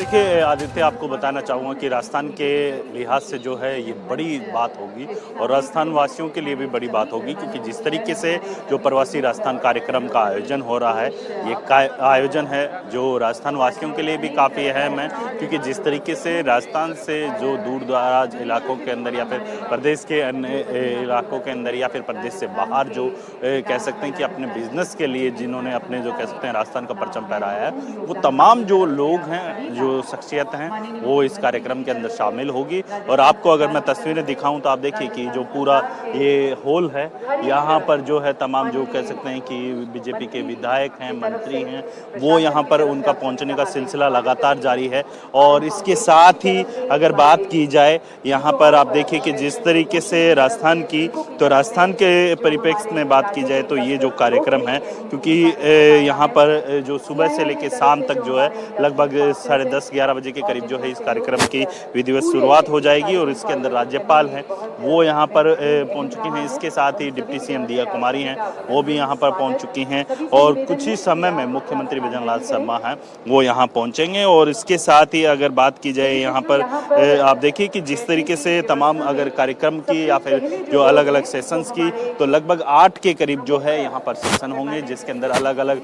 देखिए आदित्य, आपको बताना चाहूँगा कि राजस्थान के लिहाज से जो है ये बड़ी बात होगी और राजस्थान वासियों के लिए भी बड़ी बात होगी, क्योंकि जिस तरीके से जो प्रवासी राजस्थान कार्यक्रम का आयोजन हो रहा है, ये आयोजन है जो राजस्थान वासियों के लिए भी काफ़ी अहम है। क्योंकि जिस तरीके से राजस्थान से जो दूर दराज इलाकों के अंदर या फिर प्रदेश के अन्य इलाकों के अंदर या फिर प्रदेश से बाहर जो कह सकते हैं कि अपने बिजनेस के लिए जिन्होंने अपने जो कह सकते हैं राजस्थान का परचम फहराया है, वो तमाम जो लोग हैं, जो शख्सियत हैं, वो इस कार्यक्रम के अंदर शामिल होगी। और आपको अगर मैं तस्वीरें दिखाऊं तो आप देखिए कि जो पूरा ये हॉल है, यहाँ पर जो है तमाम जो कह सकते हैं कि बीजेपी के विधायक हैं, मंत्री हैं, वो यहाँ पर उनका पहुँचने का सिलसिला लगातार जारी है। और इसके साथ ही अगर बात की जाए यहाँ पर आप देखिए कि जिस तरीके से राजस्थान के परिप्रेक्ष्य में बात की जाए तो ये जो कार्यक्रम है, क्योंकि यहाँ पर जो सुबह से लेकर शाम तक जो है लगभग 10:30-11 बजे के करीब जो है इस कार्यक्रम की विधिवत शुरुआत हो जाएगी। और इसके अंदर राज्यपाल हैं, वो यहाँ पर पहुँच चुके हैं। इसके साथ ही डिप्टी सीएम दिया कुमारी हैं, वो भी यहाँ पर पहुँच चुकी हैं। और कुछ ही समय में मुख्यमंत्री बिजनलाल शर्मा हैं, वो यहाँ पहुँचेंगे। और इसके साथ ही अगर बात की जाए यहाँ पर आप देखिए कि जिस तरीके से तमाम अगर कार्यक्रम की या फिर जो अलग अलग सेशंस की, तो लगभग 8 के करीब जो है यहाँ पर सेशन होंगे, जिसके अंदर अलग अलग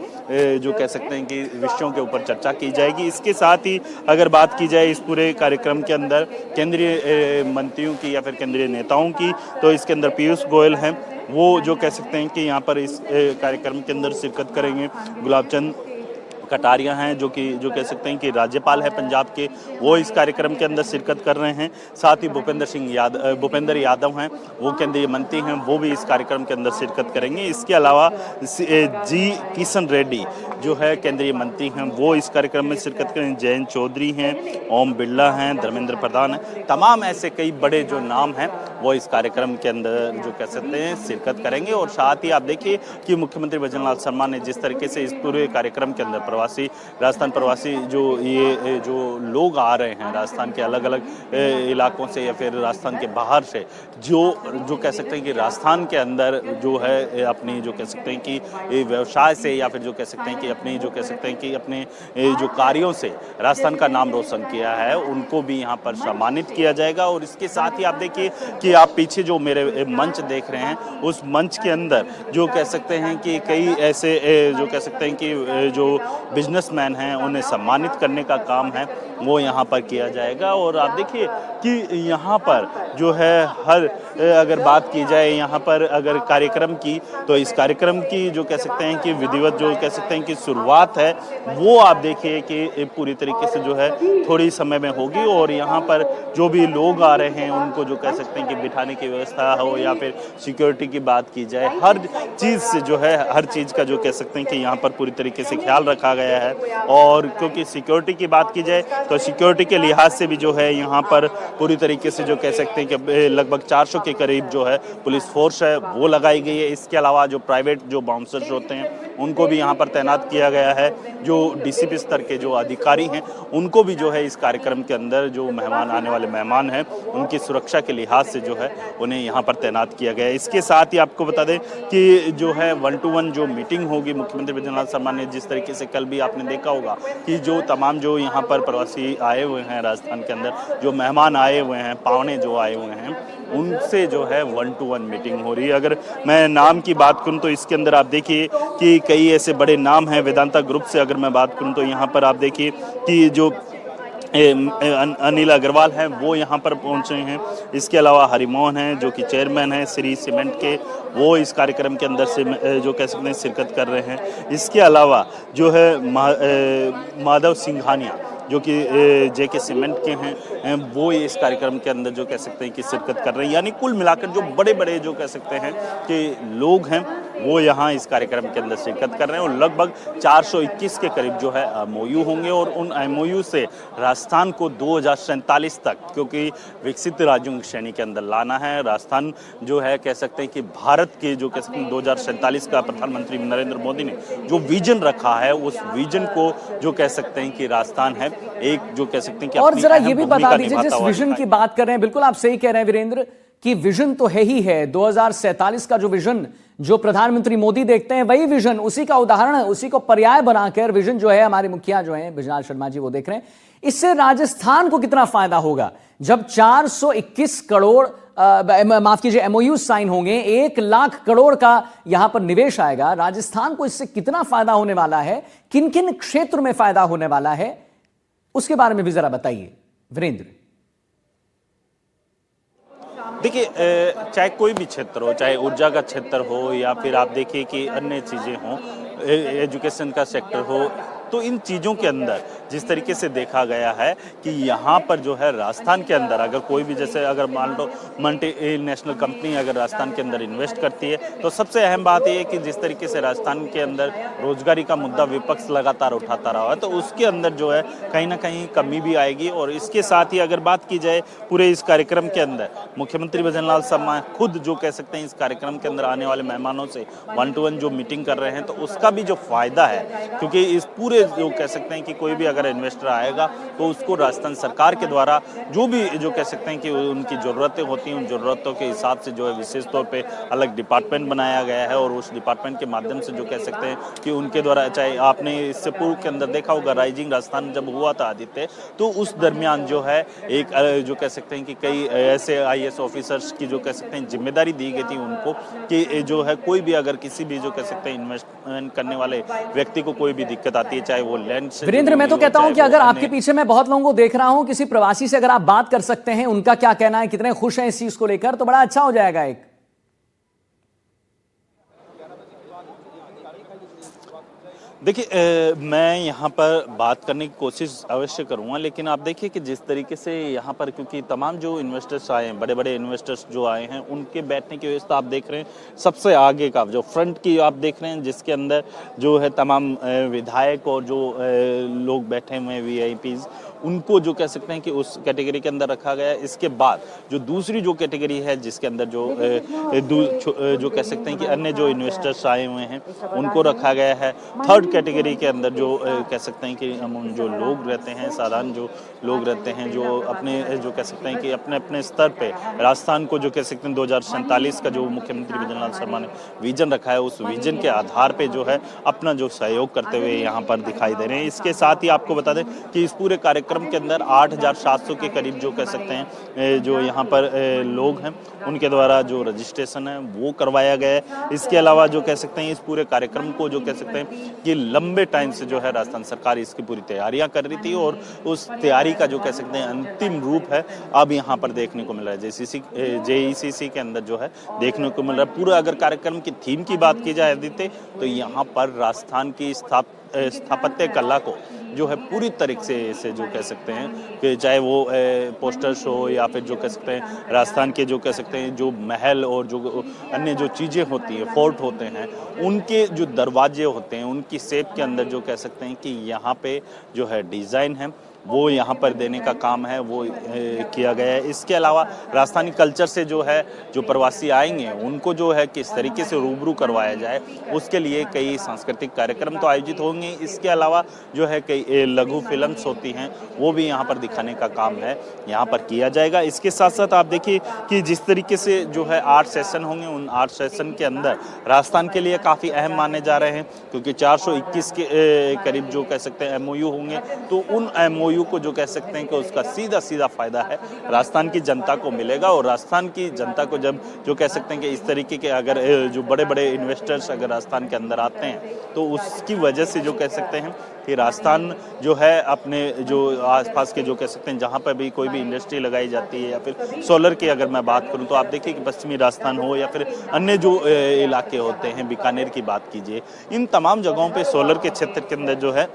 जो कह सकते हैं कि विषयों के ऊपर चर्चा की जाएगी। इसके साथ ही अगर बात की जाए इस पूरे कार्यक्रम के अंदर केंद्रीय मंत्रियों की या फिर केंद्रीय नेताओं की, तो इसके अंदर पीयूष गोयल हैं, वो जो कह सकते हैं कि यहाँ पर इस कार्यक्रम के अंदर शिरकत करेंगे। गुलाबचंद कटारिया हैं जो कह सकते हैं कि राज्यपाल है पंजाब के, वो इस कार्यक्रम के अंदर शिरकत कर रहे हैं। साथ ही भूपेंद्र यादव हैं, वो केंद्रीय मंत्री हैं, वो भी इस कार्यक्रम के अंदर शिरकत करेंगे। इसके अलावा जी किशन रेड्डी जो है केंद्रीय मंत्री हैं, वो इस कार्यक्रम में शिरकत करेंगे। जयंत चौधरी हैं, ओम बिरला हैं, धर्मेंद्र प्रधान हैं, तमाम ऐसे कई बड़े जो नाम हैं वो इस कार्यक्रम के अंदर जो कह सकते हैं शिरकत करेंगे। और साथ ही आप देखिए कि मुख्यमंत्री बिजनलाल शर्मा ने जिस तरीके से इस पूरे कार्यक्रम के अंदर राजस्थान प्रवासी जो लोग आ रहे हैं राजस्थान के अलग अलग इलाकों से या फिर राजस्थान के बाहर से, जो कह सकते हैं कि राजस्थान के अंदर जो है अपनी जो कह सकते हैं कि व्यवसाय से या फिर जो कह सकते हैं कि अपनी जो कह सकते हैं कि अपने जो कार्यों से राजस्थान का नाम रोशन किया है, उनको भी यहाँ पर सम्मानित किया जाएगा। और इसके साथ ही आप देखिए कि आप पीछे जो मेरे मंच देख रहे हैं, उस मंच के अंदर जो कह सकते हैं कि कई ऐसे जो कह सकते हैं कि जो बिजनेसमैन हैं उन्हें सम्मानित करने का काम है, वो यहाँ पर किया जाएगा। और आप देखिए कि यहाँ पर जो है अगर बात की जाए यहाँ पर अगर कार्यक्रम की, तो इस कार्यक्रम की जो कह सकते हैं कि विधिवत जो कह सकते हैं कि शुरुआत है, वो आप देखिए कि पूरी तरीके से जो है थोड़ी समय में होगी। और यहाँ पर जो भी लोग आ रहे हैं उनको जो कह सकते हैं कि बिठाने की व्यवस्था हो या फिर सिक्योरिटी की बात की जाए, हर चीज़ से जो है हर चीज़ का जो कह सकते हैं कि यहाँ पर पूरी तरीके से ख्याल रखा गया है। और क्योंकि सिक्योरिटी की बात की जाए तो सिक्योरिटी के लिहाज से भी जो है यहाँ पर पूरी तरीके से जो कह सकते हैं कि लगभग 400 के करीब जो है पुलिस फोर्स है वो लगाई गई है। इसके अलावा जो प्राइवेट जो बाउंसर्स होते हैं उनको भी यहाँ पर तैनात किया गया है। जो डीसीपी स्तर के जो अधिकारी हैं उनको भी जो है इस कार्यक्रम के अंदर जो आने वाले मेहमान हैं उनकी सुरक्षा के लिहाज से जो है उन्हें यहाँ पर तैनात किया गया है। इसके साथ ही आपको बता दें कि जो है 1-to-1 जो मीटिंग होगी, मुख्यमंत्री बिजनलाल शर्मा ने जिस तरीके से कल भी आपने देखा होगा कि जो तमाम जो यहाँ पर प्रवासी आए हुए हैं राजस्थान के अंदर, जो मेहमान आए हुए हैं, पावने जो आए हुए हैं, उनसे जो है 1-to-1 मीटिंग हो रही है। अगर मैं नाम की बात करूं तो इसके अंदर आप देखिए कि कई ऐसे बड़े नाम हैं। वेदांता ग्रुप से अगर मैं बात करूं तो यहाँ पर आप देखिए कि जो अनिल अग्रवाल हैं वो यहाँ पर पहुँचे हैं। इसके अलावा हरिमोहन हैं जो कि चेयरमैन हैं श्री सीमेंट के, वो इस कार्यक्रम के अंदर से जो कह सकते हैं शिरकत कर रहे हैं। इसके अलावा जो है माधव सिंघानिया जो कि जेके सीमेंट के हैं, वो इस कार्यक्रम के अंदर जो कह सकते हैं कि शिरकत कर रहे हैं। यानी कुल मिलाकर जो बड़े बड़े जो कह सकते हैं कि लोग हैं वो यहाँ इस कार्यक्रम के अंदर शिरकत कर रहे हैं। और लगभग 421 के करीब जो है एमओयू होंगे। और उन एमओयू से राजस्थान को 2047 तक, क्योंकि विकसित राज्यों की श्रेणी के अंदर लाना है, राजस्थान जो है कह सकते हैं कि भारत के जो कह सकते हैं 2047 का प्रधानमंत्री नरेंद्र मोदी ने जो विजन रखा है, उस विजन को जो कह सकते हैं कि राजस्थान है एक जो कह सकते हैं कि और जरा ये भी बता दीजिए, जिस विजन की बात कर रहे हैं, बिल्कुल आप सही कह रहे हैं वीरेंद्र कि विजन तो है ही है, 2047 का जो विजन जो प्रधानमंत्री मोदी देखते हैं वही विजन, उसी का उदाहरण, उसी को पर्याय बनाकर विजन जो है हमारे मुखिया जो है बिजलाल शर्मा जी वो देख रहे हैं। इससे राजस्थान को कितना फायदा होगा जब 421 करोड़ माफ कीजिए एमओयू साइन होंगे, 1 लाख करोड़ का यहां पर निवेश आएगा। राजस्थान को इससे कितना फायदा होने वाला है, किन किन क्षेत्र में फायदा होने वाला है, उसके बारे में भी जरा बताइए वीरेंद्र। देखिए, चाहे कोई भी क्षेत्र हो, चाहे ऊर्जा का क्षेत्र हो या फिर आप देखिए कि अन्य चीज़ें हों, एजुकेशन का सेक्टर हो, तो इन चीज़ों के अंदर जिस तरीके से देखा गया है कि यहाँ पर जो है राजस्थान के अंदर अगर कोई भी, जैसे अगर मान लो मल्टी नेशनल कंपनी अगर राजस्थान के अंदर इन्वेस्ट करती है, तो सबसे अहम बात यह है कि जिस तरीके से राजस्थान के अंदर रोजगारी का मुद्दा विपक्ष लगातार उठाता रहा है, तो उसके अंदर जो है कहीं ना कहीं कमी भी आएगी। और इसके साथ ही अगर बात की जाए पूरे इस कार्यक्रम के अंदर, मुख्यमंत्री भजनलाल शर्मा खुद जो कह सकते हैं इस कार्यक्रम के अंदर आने वाले मेहमानों से 1-to-1 जो मीटिंग कर रहे हैं, तो उसका भी जो फायदा है, क्योंकि इस पूरे जो कह सकते हैं कि कोई भी अगर इन्वेस्टर आएगा तो उसको राजस्थान सरकार के द्वारा जो भी जो कह सकते हैं कि उनकी ज़रूरतें होती हैं, उन ज़रूरतों के हिसाब से जो है विशेष तौर पे अलग डिपार्टमेंट बनाया गया है। और उस डिपार्टमेंट के माध्यम से जो कह सकते हैं कि उनके द्वारा, चाहे आपने इससे पूर्व के अंदर देखा होगा राइजिंग राजस्थान जब हुआ था आदित्य, तो उस दरमियान जो है एक जो कह सकते हैं कि कई ऐसे आईएएस ऑफिसर्स की जो कह सकते हैं जिम्मेदारी दी गई थी उनको कि जो है कोई भी अगर किसी भी जो कह सकते हैं इन्वेस्टमेंट करने वाले व्यक्ति को कोई भी दिक्कत आती है, चाहे वो लैंड से। वीरेंद्र, मैं तो कहता हूं कि अगर आपके पीछे मैं बहुत लोगों को देख रहा हूं, किसी प्रवासी से अगर आप बात कर सकते हैं, उनका क्या कहना है, कितने खुश हैं इस चीज को लेकर, तो बड़ा अच्छा हो जाएगा। एक देखिए, मैं यहाँ पर बात करने की कोशिश अवश्य करूँगा, लेकिन आप देखिए कि जिस तरीके से यहाँ पर, क्योंकि तमाम जो इन्वेस्टर्स आए हैं, बड़े बड़े इन्वेस्टर्स जो आए हैं, उनके बैठने की व्यवस्था आप देख रहे हैं, सबसे आगे का जो फ्रंट की आप देख रहे हैं, जिसके अंदर जो है तमाम विधायक और जो लोग बैठे हुए हैं वीआईपीज, उनको जो कह सकते हैं कि उस कैटेगरी के अंदर रखा गया है। इसके बाद जो दूसरी जो कैटेगरी है जिसके अंदर जो कह सकते हैं कि अन्य जो इन्वेस्टर्स आए हुए हैं उनको रखा गया है। थर्ड कैटेगरी के अंदर जो कह सकते हैं कि जो लोग रहते हैं, साधारण जो लोग रहते हैं, जो अपने जो कह सकते हैं कि अपने अपने स्तर पे राजस्थान को जो कह सकते हैं 2047 का जो मुख्यमंत्री भजनलाल शर्मा ने विजन रखा है, उस विजन के आधार पे जो है अपना जो सहयोग करते हुए यहाँ पर दिखाई दे रहे हैं। इसके साथ ही आपको बता दें कि इस पूरे कार्यक्रम के अंदर 8,700 के करीब जो कह सकते हैं जो यहाँ पर लोग हैं उनके द्वारा जो रजिस्ट्रेशन है वो करवाया गया है। इसके अलावा जो कह सकते हैं इस पूरे कार्यक्रम को जो कह सकते हैं कि लंबे टाइम से जो है राजस्थान सरकार इसकी पूरी तैयारियां कर रही थी, और उस तैयारी का जो कह सकते हैं अंतिम रूप है अब यहाँ पर देखने को मिल रहा है। जेईसीसी के अंदर जो है देखने को मिल रहा है। पूरा अगर कार्यक्रम की थीम की बात की जाए आदित्य, तो यहाँ पर राजस्थान की स्थापत्य कला को जो है पूरी तरीके से जो कह सकते हैं कि चाहे वो पोस्टर्स हो या फिर जो कह सकते हैं राजस्थान के जो कह सकते हैं जो महल और जो अन्य जो चीज़ें होती हैं, फोर्ट होते हैं, उनके जो दरवाजे होते हैं, उनकी शेप के अंदर जो कह सकते हैं कि यहाँ पे जो है डिज़ाइन है वो यहाँ पर देने का काम है वो किया गया है। इसके अलावा राजस्थानी कल्चर से जो है जो प्रवासी आएंगे उनको जो है किस तरीके से रूबरू करवाया जाए, उसके लिए कई सांस्कृतिक कार्यक्रम तो आयोजित होंगे। इसके अलावा जो है कई लघु फिल्म्स होती हैं वो भी यहाँ पर दिखाने का काम है यहाँ पर किया जाएगा। इसके साथ साथ आप देखिए कि जिस तरीके से जो है 8 सेशन होंगे, उन 8 सेशन के अंदर राजस्थान के लिए काफ़ी अहम माने जा रहे हैं, क्योंकि 421 के करीब जो कह सकते हैं एमओयू होंगे, तो उन एमओयू को जो कह सकते हैं कि उसका सीधा सीधा फायदा है राजस्थान की जनता को मिलेगा। और राजस्थान की जनता को जब जो कह सकते हैं कि इस तरीके के अगर जो बड़े बड़े इन्वेस्टर्स अगर राजस्थान के अंदर आते हैं, तो उसकी वजह से जो कह सकते हैं कि राजस्थान जो है अपने जो आसपास के जो कह सकते हैं जहाँ पर भी कोई भी इंडस्ट्री लगाई जाती है या फिर सोलर की अगर मैं बात करूँ, तो आप देखिए कि पश्चिमी राजस्थान हो या फिर अन्य जो इलाके होते हैं, बीकानेर की बात कीजिए, इन तमाम जगहों पे सोलर के क्षेत्र के अंदर जो है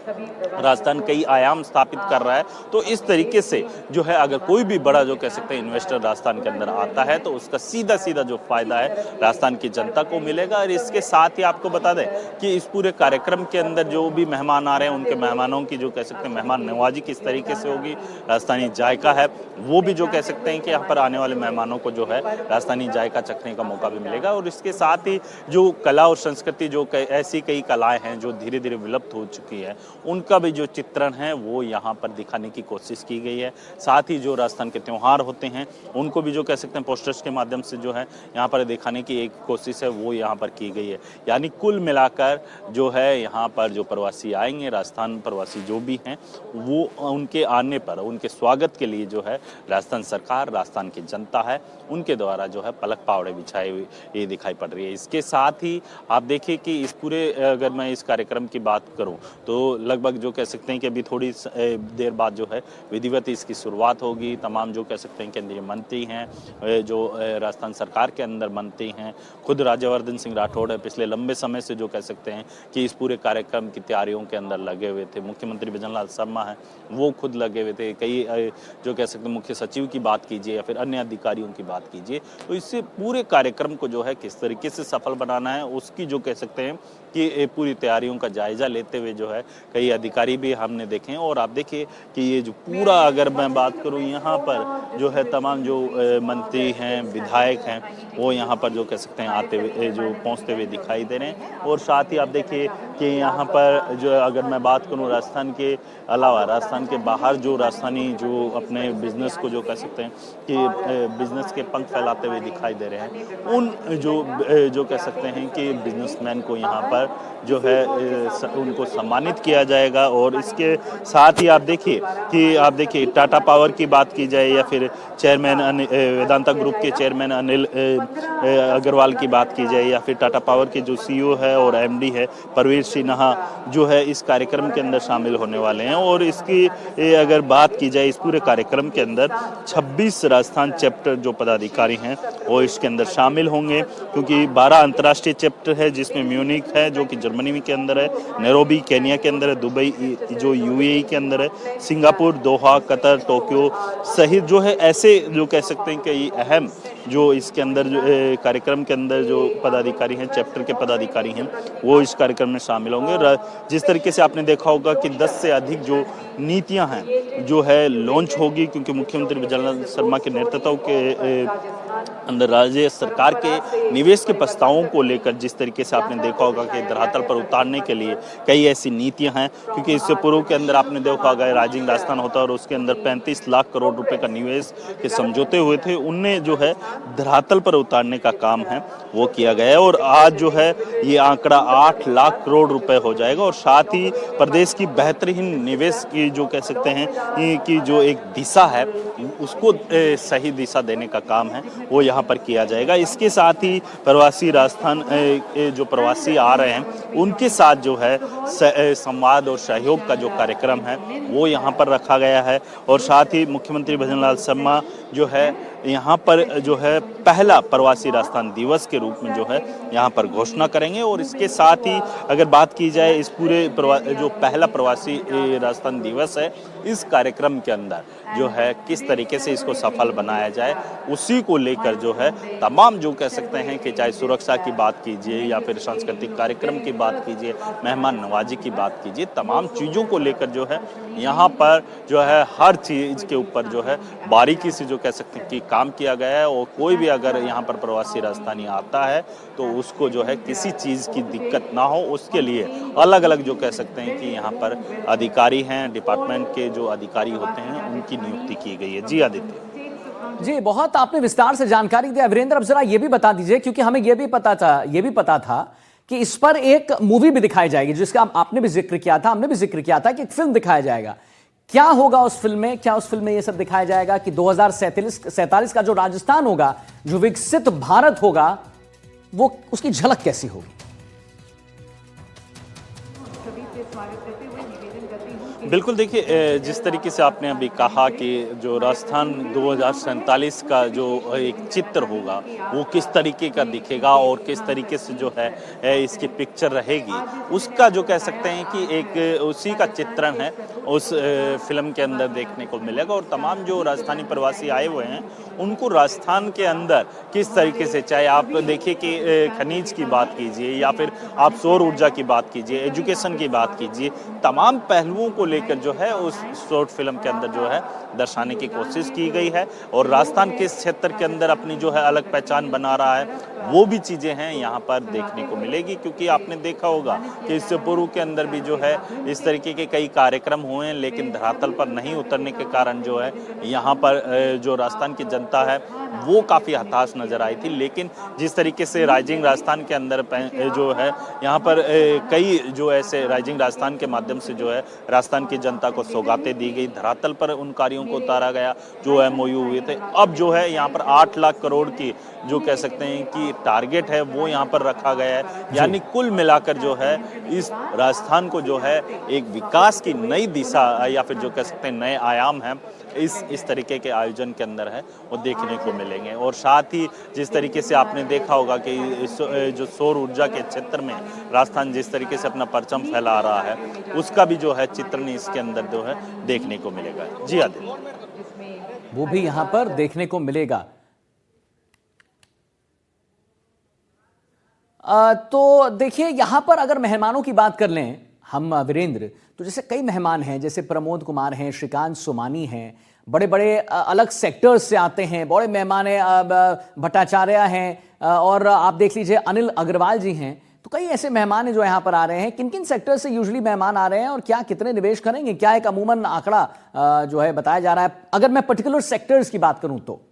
राजस्थान कई आयाम स्थापित कर रहा है। तो इस तरीके से जो है अगर कोई भी बड़ा जो कह सकते हैं इन्वेस्टर राजस्थान के अंदर आता है, तो उसका सीधा सीधा जो फायदा है राजस्थान की जनता को मिलेगा। और इसके साथ ही आपको बता दें कि इस पूरे कार्यक्रम के अंदर जो भी मेहमान आ रहे हैं उनके मेहमानों की जो कह सकते हैं मेहमान नवाजी किस तरीके से होगी, राजस्थानी जायका है वो भी जो कह सकते हैं कि यहाँ पर आने वाले मेहमानों को जो है राजस्थानी जायका चखने का मौका भी मिलेगा। और इसके साथ ही जो कला और संस्कृति जो ऐसी कई कलाएं हैं जो धीरे धीरे विलुप्त हो चुकी है, उनका भी जो चित्रण है वो यहाँ पर दिखाने की कोशिश की गई है। साथ ही जो राजस्थान के त्यौहार होते हैं उनको भी जो कह सकते हैं पोस्टर्स के माध्यम से जो है यहाँ पर दिखाने की एक कोशिश है वो यहाँ पर की गई है। यानी कुल मिलाकर जो है यहाँ पर जो प्रवासी आएंगे, राजस्थान प्रवासी जो भी हैं, वो उनके आने पर उनके स्वागत के लिए जो है राजस्थान सरकार, राजस्थान की जनता है, उनके द्वारा जो है पलक पावड़े बिछाए हुए ये दिखाई पड़ रही है। इसके साथ ही आप देखिए कि इस पूरे अगर मैं इस कार्यक्रम की बात करूं तो लगभग जो कह सकते हैं कि अभी थोड़ी देर बाद जो है विधिवत इसकी शुरुआत होगी। तमाम जो कह सकते हैं केंद्रीय मंत्री हैं, जो राजस्थान सरकार के अंदर मंत्री हैं, खुद राज्यवर्धन सिंह राठौड़ है, पिछले लंबे समय से जो कह सकते हैं कि इस पूरे कार्यक्रम की तैयारियों के अंदर लगे हुए थे। मुख्यमंत्री बिजनलाल शर्मा हैं, वो खुद लगे हुए थे। कई जो कह सकते हैं मुख्य सचिव की बात कीजिए या फिर अन्य अधिकारियों की बात कीजिए, तो इससे पूरे कार्यक्रम को जो है किस तरीके से सफल बनाना है उसकी जो कह सकते हैं कि पूरी तैयारियों का जायजा लेते हुए जो है कई अधिकारी भी हमने देखे हैं। और आप देखिए कि ये जो पूरा अगर मैं बात करूं यहाँ पर जो है तमाम जो मंत्री हैं, विधायक हैं, वो यहाँ पर जो कह सकते हैं आते हुए जो पहुँचते हुए दिखाई दे रहे हैं। और साथ ही आप देखिए कि यहाँ पर जो अगर मैं बात करूँ राजस्थान के अलावा राजस्थान के बाहर जो राजस्थानी जो अपने बिजनेस को जो कह सकते हैं कि बिजनेस के पंख फैलाते हुए दिखाई दे रहे हैं, उन जो कह सकते हैं कि बिजनेसमैन को यहाँ पर जो है उनको सम्मानित किया जाएगा। और इसके साथ ही आप देखिए टाटा पावर की बात की जाए या फिर चेयरमैन वेदांता ग्रुप के चेयरमैन अनिल अग्रवाल की बात की जाए या फिर टाटा पावर के जो सीईओ है और एमडी है परवीर सिन्हा जो है इस कार्यक्रम के अंदर शामिल होने वाले हैं। और इसकी अगर बात की जाए इस पूरे कार्यक्रम के अंदर 26 राजस्थान चैप्टर जो पदाधिकारी हैं वो इसके अंदर शामिल होंगे, क्योंकि 12 अंतर्राष्ट्रीय चैप्टर है जिसमें म्यूनिक है जो कि जर्मनी के अंदर है, नैरोबी केन्या के अंदर है, दुबई जो यूएई के अंदर है, सिंगापुर, दोहा, कतर, टोक्यो सहित जो है ऐसे जो कह सकते हैं कि अहम जो इसके अंदर जो कार्यक्रम के अंदर जो पदाधिकारी हैं, चैप्टर के पदाधिकारी हैं, वो इस कार्यक्रम में शामिल होंगे। जिस तरीके से आपने देखा होगा कि 10 से अधिक जो नीतियां हैं जो है लॉन्च होगी, क्योंकि मुख्यमंत्री बिजनलाल शर्मा के नेतृत्व के अंदर राज्य सरकार के निवेश के प्रस्तावों को लेकर जिस तरीके से आपने देखा होगा कि धरातल पर उतारने के लिए कई ऐसी नीतियां हैं, क्योंकि इससे पूर्व के अंदर आपने देखा होगा राइजिंग राजस्थान होता है और उसके अंदर 35 लाख करोड़ रुपए का निवेश के समझौते हुए थे, उनने जो है धरातल पर उतारने का काम है वो किया गया है। और आज जो है ये आंकड़ा 8 लाख करोड़ रुपए हो जाएगा। और साथ ही प्रदेश की बेहतरीन निवेश की जो कह सकते हैं कि जो एक दिशा है उसको सही दिशा देने का काम है वो यहाँ पर किया जाएगा। इसके साथ ही प्रवासी राजस्थान जो प्रवासी आ रहे हैं उनके साथ जो है संवाद और सहयोग का जो कार्यक्रम है वो यहाँ पर रखा गया है। और साथ ही मुख्यमंत्री भजनलाल शर्मा जो है यहाँ पर जो है पहला प्रवासी राजस्थान दिवस के रूप में जो है यहाँ पर घोषणा करेंगे। और इसके साथ ही अगर बात की जाए इस पूरे जो पहला प्रवासी राजस्थान दिवस है, इस कार्यक्रम के अंदर जो है किस तरीके से इसको सफल बनाया जाए उसी को लेकर जो है तमाम जो कह सकते हैं कि चाहे सुरक्षा की बात कीजिए या फिर सांस्कृतिक कार्यक्रम की बात कीजिए, मेहमान नवाजी की बात कीजिए, तमाम चीज़ों को लेकर जो है यहाँ पर जो है हर चीज़ के ऊपर जो है बारीकी से जो कह सकते हैं कि काम किया गया है। और कोई भी अगर यहाँ पर प्रवासी राजस्थानी आता है तो उसको जो है किसी चीज़ की दिक्कत ना हो उसके लिए अलग अलग जो कह सकते हैं कि यहाँ पर अधिकारी हैं, डिपार्टमेंट के जो अधिकारी होते हैं उनकी नियुक्ति की गई है। जी आदित्य। जी, बहुत आपने विस्तार से जानकारी दी। वीरेंद्र, अब जरा ये भी बता दीजिए, क्योंकि हमें ये भी पता था कि इस पर एक मूवी भी दिखाई जाएगी जिसका आपने भी जिक्र किया था, हमने भी जिक्र किया था कि एक फिल्म दिखाया जाएगा। क्या होगा उस फिल्म में? क्या उस फिल्म में ये सब दिखाया जाएगा कि 2047 का जो राजस्थान होगा, जो विकसित भारत होगा, वो उसकी झलक कैसी होगी? बिल्कुल, देखिए जिस तरीके से आपने अभी कहा कि जो राजस्थान 2047 का जो एक चित्र होगा वो किस तरीके का दिखेगा और किस तरीके से जो है इसकी पिक्चर रहेगी, उसका जो कह सकते हैं कि एक उसी का चित्रण है उस फिल्म के अंदर देखने को मिलेगा। और तमाम जो राजस्थानी प्रवासी आए हुए हैं उनको राजस्थान के अंदर किस तरीके से, चाहे आप देखिए कि खनिज की बात कीजिए या फिर आप सौर ऊर्जा की बात कीजिए, एजुकेशन की बात कीजिए, तमाम पहलुओं को लेकर जो है उस शॉर्ट फिल्म के अंदर जो है दर्शाने की कोशिश की गई है। और राजस्थान किस क्षेत्र के अंदर अपनी जो है अलग पहचान बना रहा है वो भी चीज़ें हैं यहाँ पर देखने को मिलेगी, क्योंकि आपने देखा होगा कि इससे पूर्व के अंदर भी जो है इस तरीके के कई कार्यक्रम हुए हैं, लेकिन धरातल पर नहीं उतरने के कारण जो है यहाँ पर जो राजस्थान की जनता है वो काफ़ी हताश नजर आई थी। लेकिन जिस तरीके से राइजिंग राजस्थान के अंदर जो है यहाँ पर कई जो ऐसे राइजिंग राजस्थान के माध्यम से जो है राजस्थान की जनता को सौगातें दी गई, धरातल पर उन कार्यों को उतारा गया जो एमओयू हुए थे। अब जो है यहाँ पर 8 लाख करोड़ की जो कह सकते हैं कि टारगेट है वो यहाँ पर रखा गया है, यानी कुल मिलाकर जो है इस राजस्थान को जो है एक विकास की नई दिशा या फिर जो कह सकते हैं नए आयाम हैं इस तरीके के आयोजन के अंदर है वो देखने को मिलेंगे। और साथ ही जिस तरीके से आपने देखा होगा कि जो सौर ऊर्जा के क्षेत्र में राजस्थान जिस तरीके से अपना परचम फैला रहा है उसका भी जो है चित्रण इसके अंदर जो है देखने को मिलेगा। जी आदित्य, वो भी यहां पर देखने को मिलेगा। तो देखिए यहां पर अगर मेहमानों की बात कर लें हम वीरेंद्र, तो जैसे कई मेहमान हैं, जैसे प्रमोद कुमार हैं, श्रीकांत सोमानी हैं, बड़े बड़े अलग सेक्टर्स से आते हैं, बड़े मेहमान हैं, भट्टाचार्य हैं, और आप देख लीजिए अनिल अग्रवाल जी हैं। तो कई ऐसे मेहमान हैं जो यहाँ पर आ रहे हैं। किन किन सेक्टर से यूजुअली मेहमान आ रहे हैं और क्या कितने निवेश करेंगे, क्या एक अमूमन आंकड़ा जो है बताया जा रहा है, अगर मैं पर्टिकुलर सेक्टर्स की बात करूं तो?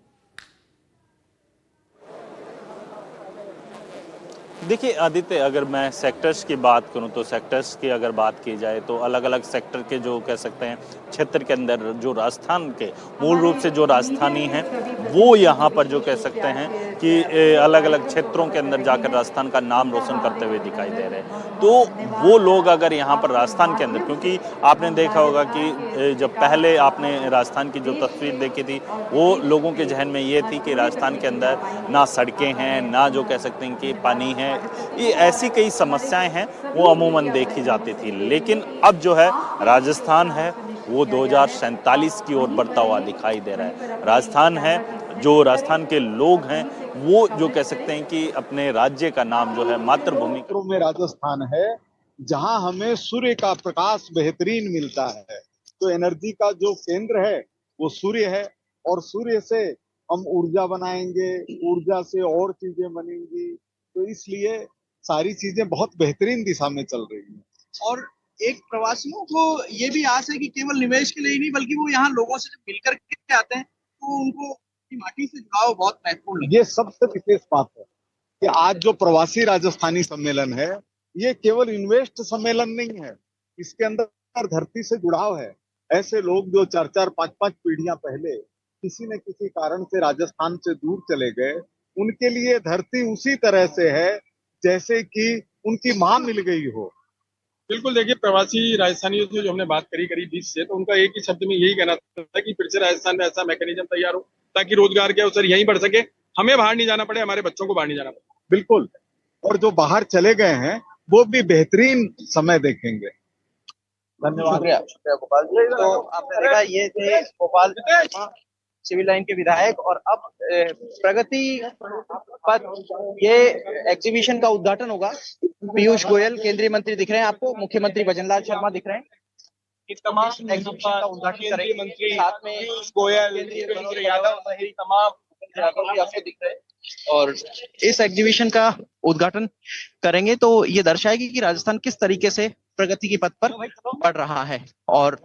देखिए आदित्य, अगर मैं सेक्टर्स की बात करूं तो सेक्टर्स की अगर बात की जाए तो अलग अलग सेक्टर के जो कह सकते हैं क्षेत्र के अंदर जो राजस्थान के मूल रूप से जो राजस्थानी हैं वो यहाँ पर जो कह सकते हैं कि अलग अलग क्षेत्रों के अंदर जाकर राजस्थान का नाम रोशन करते हुए दिखाई दे रहे हैं। तो वो लोग अगर यहाँ पर राजस्थान के अंदर, क्योंकि आपने देखा होगा कि जब पहले आपने राजस्थान की जो तस्वीर देखी थी वो लोगों के जहन में ये थी कि राजस्थान के अंदर ना सड़कें हैं, ना जो कह सकते हैं कि पानी है, ये ऐसी कई समस्याएं हैं वो अमूमन देखी जाती थी। लेकिन अब जो है राजस्थान है वो 2047 की ओर बढ़ता हुआ दिखाई दे रहा है। राजस्थान है, जो राजस्थान के लोग हैं वो जो कह सकते हैं कि अपने राज्य का नाम जो है मातृभूमि में राजस्थान है, जहां हमें सूर्य का प्रकाश बेहतरीन मिलता है। तो एनर्जी का जो केंद्र है वो सूर्य है, और सूर्य से हम ऊर्जा बनाएंगे, ऊर्जा से और चीजें बनेंगी। तो इसलिए सारी चीजें बहुत बेहतरीन दिशा में चल रही हैं। और एक प्रवासियों को ये भी आस है कि केवल निवेश के लिए ही नहीं, बल्कि वो यहाँ लोगों से जब मिलकर के आते हैं तो उनको अपनी माटी से जुड़ाव बहुत महत्वपूर्ण लगता है। ये सबसे विशेष बात है कि आज जो प्रवासी राजस्थानी सम्मेलन है ये केवल इन्वेस्ट सम्मेलन नहीं है, इसके अंदर धरती से जुड़ाव है। ऐसे लोग जो 4-4, 5-5 पीढ़ियां पहले किसी न किसी कारण से राजस्थान से दूर चले गए, उनके लिए धरती उसी तरह से है जैसे कि उनकी मां मिल गई हो। बिल्कुल, देखिए प्रवासी राजस्थानियों से जो हमने बात करी करीब 20 से, तो उनका एक ही शब्द में यही कहना था कि फिर से राजस्थान में ऐसा मैकेनिज्म तैयार हो ताकि रोजगार के अवसर यहीं बढ़ सके, हमें बाहर नहीं जाना पड़े, हमारे बच्चों को बाहर नहीं जाना पड़े। बिल्कुल, और जो बाहर चले गए हैं वो भी बेहतरीन समय देखेंगे। धन्यवाद, शुक्रिया गोपाल जी। तो आपने देखा ये थे गोपाल सिविल लाइन के विधायक। और अब प्रगति पथ, ये एग्जीबिशन का उद्घाटन होगा। पीयूष गोयल केंद्रीय मंत्री दिख रहे हैं आपको, मुख्यमंत्री भजनलाल शर्मा दिख रहे हैं। तमाम एग्जीबिशन का उद्घाटन करेंगे मंत्री, साथ में पीयूष गोयल, केंद्रीय यादव, तमाम यादव भी आपको दिख रहे हैं और इस एग्जीबिशन का उद्घाटन करेंगे। तो ये दर्शाएगी कि राजस्थान किस तरीके से प्रगति के पथ पर बढ़ रहा है। और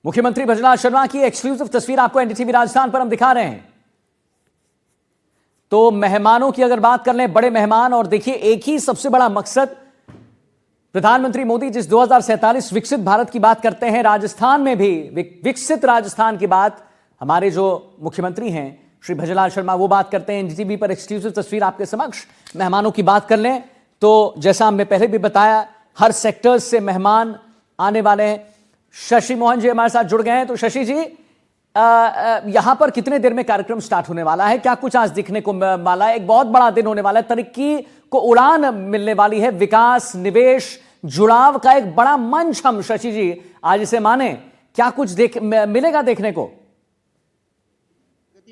मुख्यमंत्री भजनलाल शर्मा की एक्सक्लूसिव तस्वीर आपको एनडीटीवी राजस्थान पर हम दिखा रहे हैं। तो मेहमानों की अगर बात कर लें, बड़े मेहमान, और देखिए एक ही सबसे बड़ा मकसद, प्रधानमंत्री मोदी जिस 2047 विकसित भारत की बात करते हैं, राजस्थान में भी विकसित राजस्थान की बात हमारे जो मुख्यमंत्री हैं श्री भजनलाल शर्मा वो बात करते हैं। एनडीटीवी पर एक्सक्लूसिव तस्वीर आपके समक्ष। मेहमानों की बात कर लें तो जैसा हमने पहले भी बताया, हर सेक्टर से मेहमान आने वाले हैं। शशि मोहन जी हमारे साथ जुड़ गए हैं। तो शशि जी, यहां पर कितने देर में कार्यक्रम स्टार्ट होने वाला है, क्या कुछ आज दिखने को वाला है? एक बहुत बड़ा दिन होने वाला है, तरक्की को उड़ान मिलने वाली है, विकास, निवेश, जुड़ाव का एक बड़ा मंच हम शशि जी आज इसे माने, क्या कुछ मिलेगा देखने को?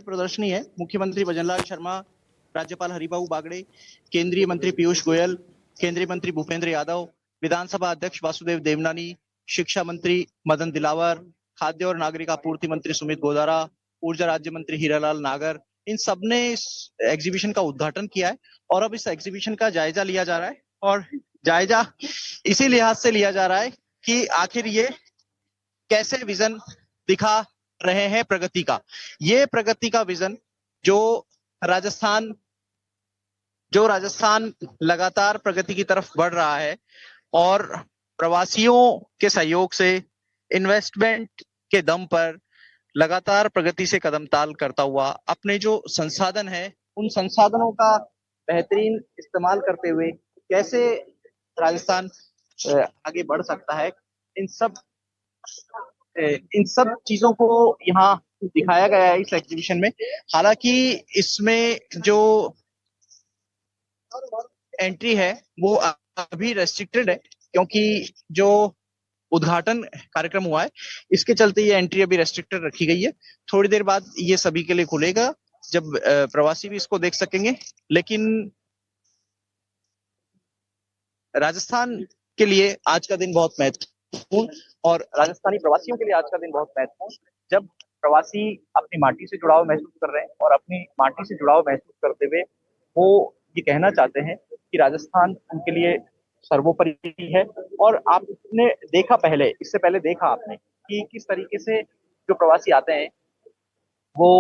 प्रदर्शनी है। मुख्यमंत्री भजनलाल शर्मा, राज्यपाल हरिभाऊ बागड़े, केंद्रीय मंत्री पीयूष गोयल, केंद्रीय मंत्री भूपेंद्र यादव, विधानसभा अध्यक्ष वासुदेव देवनानी, शिक्षा मंत्री मदन दिलावर, खाद्य और नागरिक आपूर्ति मंत्री सुमित गोदारा, ऊर्जा राज्य मंत्री हीरालाल नागर, इन सब ने इस एग्जीबिशन का उद्घाटन किया है और अब इस एग्जीबिशन का जायजा लिया जा रहा है। और जायजा इसी लिहाज से लिया जा रहा है कि आखिर ये कैसे विजन दिखा रहे हैं प्रगति का। ये प्रगति का विजन जो राजस्थान लगातार प्रगति की तरफ बढ़ रहा है और प्रवासियों के सहयोग से, इन्वेस्टमेंट के दम पर लगातार प्रगति से कदम ताल करता हुआ अपने जो संसाधन है उन संसाधनों का बेहतरीन इस्तेमाल करते हुए कैसे राजस्थान आगे बढ़ सकता है, इन सब चीजों को यहाँ दिखाया गया है इस एग्जीबिशन में। हालांकि इसमें जो एंट्री है वो अभी रेस्ट्रिक्टेड है, क्योंकि जो उद्घाटन कार्यक्रम हुआ है इसके चलते ये एंट्री अभी रेस्ट्रिक्टेड रखी गई है। थोड़ी देर बाद ये सभी के लिए खुलेगा, जब प्रवासी भी इसको देख सकेंगे। लेकिन राजस्थान के लिए आज का दिन बहुत महत्वपूर्ण और राजस्थानी प्रवासियों के लिए आज का दिन बहुत महत्वपूर्ण, जब प्रवासी अपनी माटी से जुड़ाव महसूस कर रहे हैं और अपनी माटी से जुड़ाव महसूस करते हुए वो ये कहना चाहते हैं कि राजस्थान उनके लिए सर्वोपरि है। और आपने देखा इससे पहले देखा आपने कि किस तरीके से जो प्रवासी आते हैं वो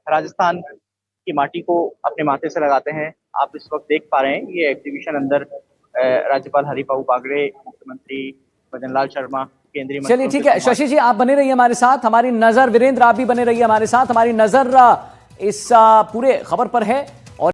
राजस्थान की माटी को अपने माथे से लगाते हैं। आप इस वक्त देख पा रहे हैं ये एग्जीबिशन अंदर राज्यपाल हरिभाऊ बागड़े, मुख्यमंत्री भजनलाल शर्मा, केंद्रीय मंत्री। चलिए ठीक है शशि जी, आप बने रहिए हमारे साथ, हमारी नजर वीरेंद्र आप भी बने रहिए हमारे साथ, हमारी नजर इस पूरे खबर पर है।